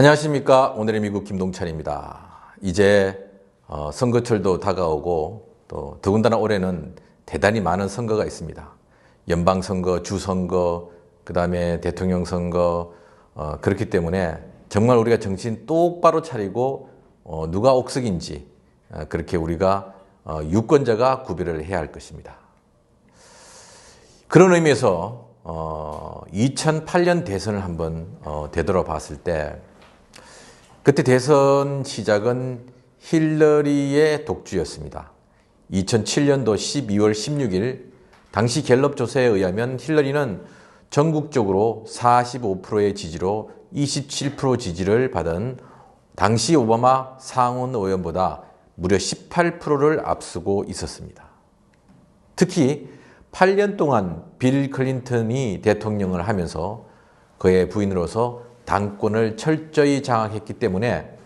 안녕하십니까. 오늘의 미국 김동찬입니다. 이제 선거철도 다가오고 또 더군다나 올해는 대단히 많은 선거가 있습니다. 연방선거, 주선거, 그 다음에 대통령 선거. 그렇기 때문에 정말 우리가 정신 똑바로 차리고 누가 옥석인지 그렇게 우리가 유권자가 구별을 해야 할 것입니다. 그런 의미에서 2008년 대선을 한번 되돌아봤을 때 그때 대선 시작은 힐러리의 독주였습니다. 2007년도 12월 16일 당시 갤럽 조사에 의하면 힐러리는 전국적으로 45%의 지지로 27% 지지를 받은 당시 오바마 상원 의원보다 무려 18%를 앞서고 있었습니다. 특히 8년 동안 빌 클린턴이 대통령을 하면서 그의 부인으로서 당권을 철저히 장악했기 때문에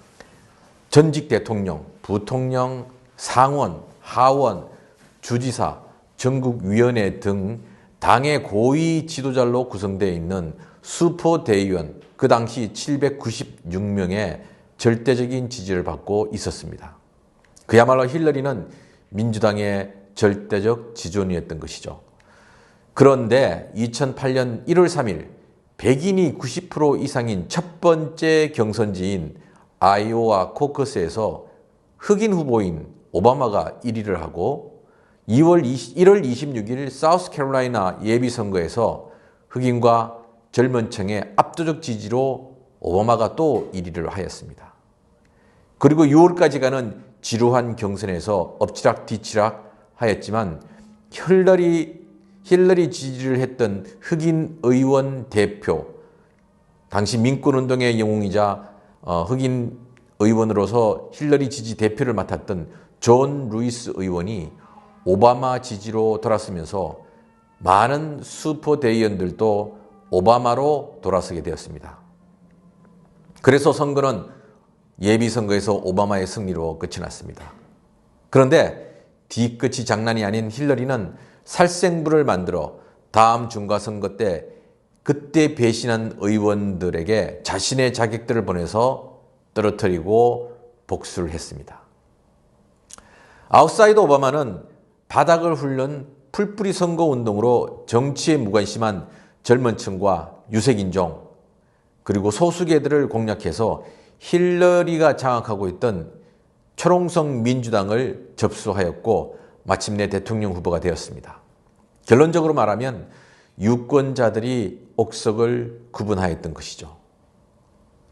전직 대통령, 부통령, 상원, 하원, 주지사, 전국위원회 등 당의 고위 지도자로 구성되어 있는 슈퍼 대의원, 그 당시 796명의 절대적인 지지를 받고 있었습니다. 그야말로 힐러리는 민주당의 절대적 지존이었던 것이죠. 그런데 2008년 1월 3일 백인이 90% 이상인 첫 번째 경선지인 아이오와 코커스에서 흑인 후보인 오바마가 1위를 하고 1월 26일 사우스캐롤라이나 예비선거에서 흑인과 젊은 층의 압도적 지지로 오바마가 또 1위를 하였습니다. 그리고 6월까지 가는 지루한 경선에서 엎치락뒤치락 하였지만 힐러리 지지를 했던 흑인 의원 대표, 당시 민권운동의 영웅이자 흑인 의원으로서 힐러리 지지 대표를 맡았던 존 루이스 의원이 오바마 지지로 돌아서면서 많은 슈퍼 대의원들도 오바마로 돌아서게 되었습니다. 그래서 선거는 예비선거에서 오바마의 승리로 끝이 났습니다. 그런데 뒤끝이 장난이 아닌 힐러리는 살생부를 만들어 다음 중과선거 때 그때 배신한 의원들에게 자신의 자객들을 보내서 떨어뜨리고 복수를 했습니다. 아웃사이더 오바마는 바닥을 훑는 풀뿌리 선거운동으로 정치에 무관심한 젊은 층과 유색인종 그리고 소수계들을 공략해서 힐러리가 장악하고 있던 초롱성 민주당을 접수하였고 마침내 대통령 후보가 되었습니다. 결론적으로 말하면 유권자들이 옥석을 구분하였던 것이죠.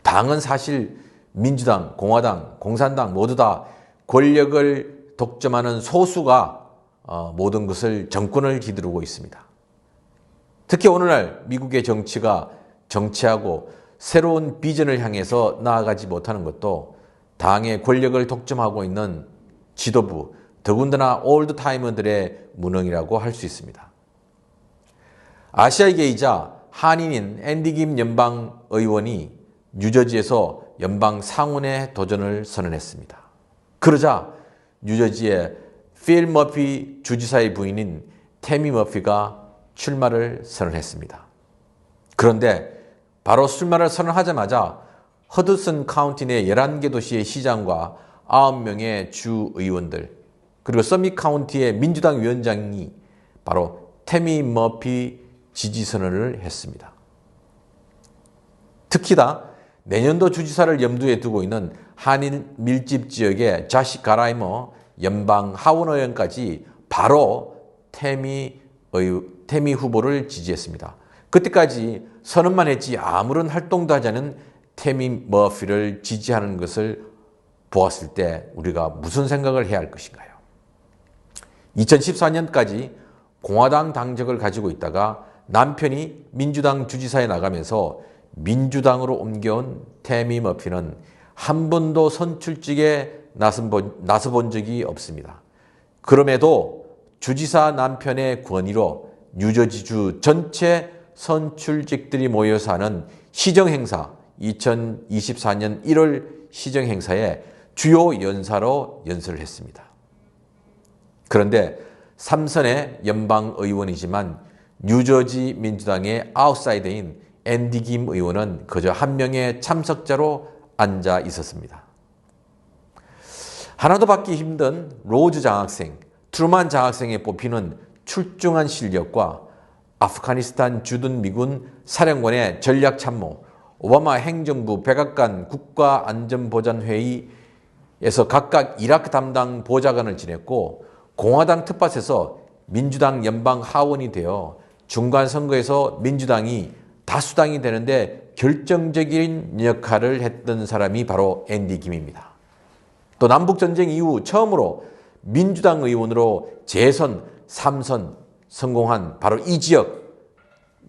당은 사실 민주당, 공화당, 공산당 모두 다 권력을 독점하는 소수가 모든 것을 정권을 휘두르고 있습니다. 특히 오늘날 미국의 정치가 정치하고 새로운 비전을 향해서 나아가지 못하는 것도 당의 권력을 독점하고 있는 지도부, 더군다나 올드타이머들의 무능이라고 할 수 있습니다. 아시아계이자 한인인 앤디 김 연방의원이 뉴저지에서 연방 상원에 도전을 선언했습니다. 그러자 뉴저지의 필 머피 주지사의 부인인 태미 머피가 출마를 선언했습니다. 그런데 바로 출마를 선언하자마자 허드슨 카운티 내 11개 도시의 시장과 9명의 주 의원들 그리고 서밋 카운티의 민주당 위원장이 바로 태미 머피 지지 선언을 했습니다. 특히나 내년도 주지사를 염두에 두고 있는 한인 밀집 지역의 자시 가라이머 연방 하원 의원까지 바로 태미 후보를 지지했습니다. 그때까지 선언만 했지 아무런 활동도 하지 않은 태미 머피를 지지하는 것을 보았을 때 우리가 무슨 생각을 해야 할 것인가요? 2014년까지 공화당 당적을 가지고 있다가 남편이 민주당 주지사에 나가면서 민주당으로 옮겨온 태미 머피는 한 번도 선출직에 나서본 적이 없습니다. 그럼에도 주지사 남편의 권위로 뉴저지주 전체 선출직들이 모여서 하는 시정행사, 2024년 1월 시정행사에 주요 연사로 연설을 했습니다. 그런데 3선의 연방의원이지만 뉴저지 민주당의 아웃사이더인 앤디 김 의원은 그저 한 명의 참석자로 앉아 있었습니다. 하나도 받기 힘든 로즈 장학생, 트루만 장학생에 뽑히는 출중한 실력과 아프가니스탄 주둔 미군 사령관의 전략 참모, 오바마 행정부 백악관 국가안전보장회의에서 각각 이라크 담당 보좌관을 지냈고 공화당 텃밭에서 민주당 연방 하원이 되어 중간 선거에서 민주당이 다수당이 되는데 결정적인 역할을 했던 사람이 바로 앤디 김입니다. 또 남북전쟁 이후 처음으로 민주당 의원으로 재선 3선 성공한 바로 이 지역,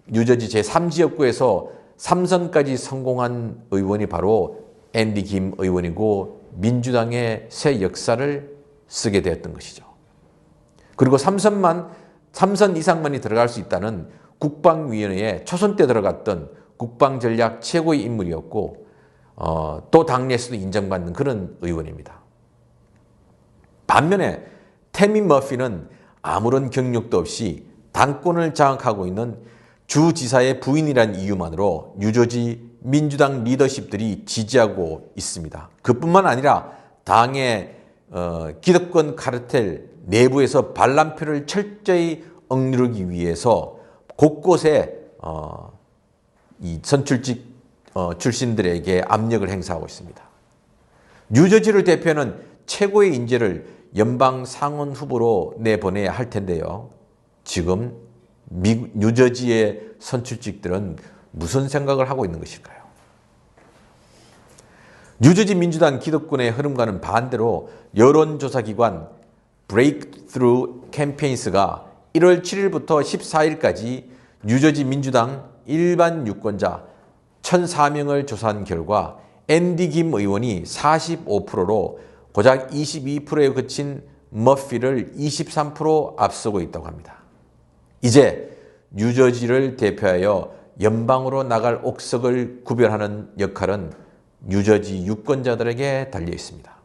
뉴저지 제3지역구에서 3선까지 성공한 의원이 바로 앤디 김 의원이고 민주당의 새 역사를 쓰게 되었던 것이죠. 그리고 3선 이상만이 들어갈 수 있다는 국방위원회에 초선 때 들어갔던 국방전략 최고의 인물이었고 또 당내에서도 인정받는 그런 의원입니다. 반면에 태미 머피는 아무런 경력도 없이 당권을 장악하고 있는 주지사의 부인이라는 이유만으로 뉴저지 민주당 리더십들이 지지하고 있습니다. 그뿐만 아니라 당의 기득권 카르텔 내부에서 반란표를 철저히 억누르기 위해서 곳곳에 이 선출직 출신들에게 압력을 행사하고 있습니다. 뉴저지를 대표하는 최고의 인재를 연방 상원 후보로 내보내야 할 텐데요. 지금 뉴저지의 선출직들은 무슨 생각을 하고 있는 것일까요? 뉴저지 민주당 기득권의 흐름과는 반대로 여론조사기관 브레이크스루 캠페인스가 1월 7일부터 14일까지 뉴저지 민주당 일반 유권자 1,004명을 조사한 결과 앤디 김 의원이 45%로 고작 22%에 그친 머피를 23% 앞서고 있다고 합니다. 이제 뉴저지를 대표하여 연방으로 나갈 옥석을 구별하는 역할은 뉴저지 유권자들에게 달려 있습니다.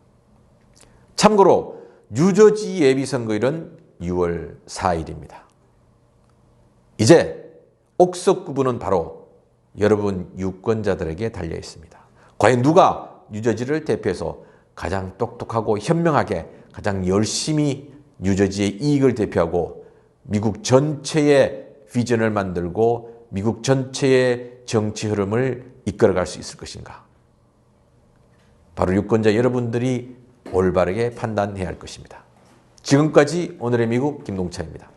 참고로 뉴저지 예비선거일은 6월 4일입니다. 이제 옥석 구분은 바로 여러분 유권자들에게 달려 있습니다. 과연 누가 뉴저지를 대표해서 가장 똑똑하고 현명하게 가장 열심히 뉴저지의 이익을 대표하고 미국 전체의 비전을 만들고 미국 전체의 정치 흐름을 이끌어갈 수 있을 것인가? 바로 유권자 여러분들이 올바르게 판단해야 할 것입니다. 지금까지 오늘의 미국 김동찬입니다.